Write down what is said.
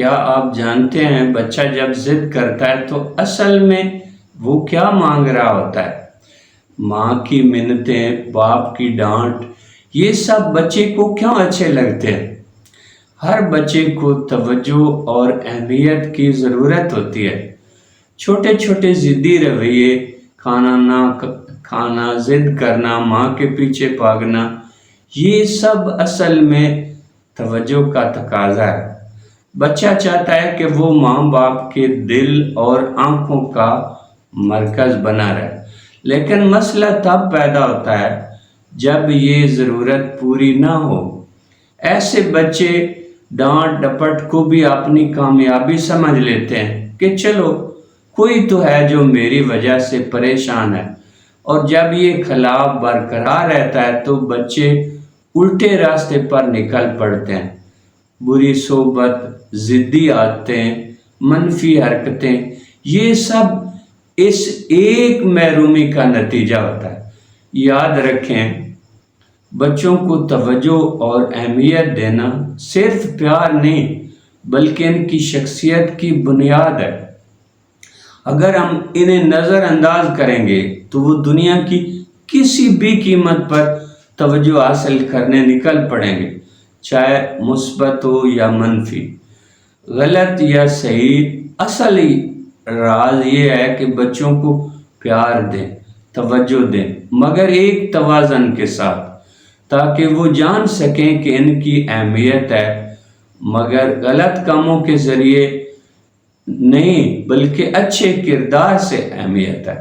کیا آپ جانتے ہیں بچہ جب ضد کرتا ہے تو اصل میں وہ کیا مانگ رہا ہوتا ہے؟ ماں کی منتیں، باپ کی ڈانٹ، یہ سب بچے کو کیوں اچھے لگتے ہیں؟ ہر بچے کو توجہ اور اہمیت کی ضرورت ہوتی ہے۔ چھوٹے چھوٹے ضدی رویے، کھانا نہ کھانا، ضد کرنا، ماں کے پیچھے بھاگنا، یہ سب اصل میں توجہ کا تقاضا ہے۔ بچہ چاہتا ہے کہ وہ ماں باپ کے دل اور آنکھوں کا مرکز بنا رہے، لیکن مسئلہ تب پیدا ہوتا ہے جب یہ ضرورت پوری نہ ہو۔ ایسے بچے ڈانٹ ڈپٹ کو بھی اپنی کامیابی سمجھ لیتے ہیں کہ چلو کوئی تو ہے جو میری وجہ سے پریشان ہے، اور جب یہ خلاف برقرار رہتا ہے تو بچے الٹے راستے پر نکل پڑتے ہیں۔ بری صحبت، ضدی عادتیں، منفی حرکتیں، یہ سب اس ایک محرومی کا نتیجہ ہوتا ہے۔ یاد رکھیں، بچوں کو توجہ اور اہمیت دینا صرف پیار نہیں بلکہ ان کی شخصیت کی بنیاد ہے۔ اگر ہم انہیں نظر انداز کریں گے تو وہ دنیا کی کسی بھی قیمت پر توجہ حاصل کرنے نکل پڑیں گے، چاہے مثبت ہو یا منفی، غلط یا صحیح۔ اصل راز یہ ہے کہ بچوں کو پیار دیں، توجہ دیں، مگر ایک توازن کے ساتھ، تاکہ وہ جان سکیں کہ ان کی اہمیت ہے، مگر غلط کاموں کے ذریعے نہیں بلکہ اچھے کردار سے اہمیت ہے۔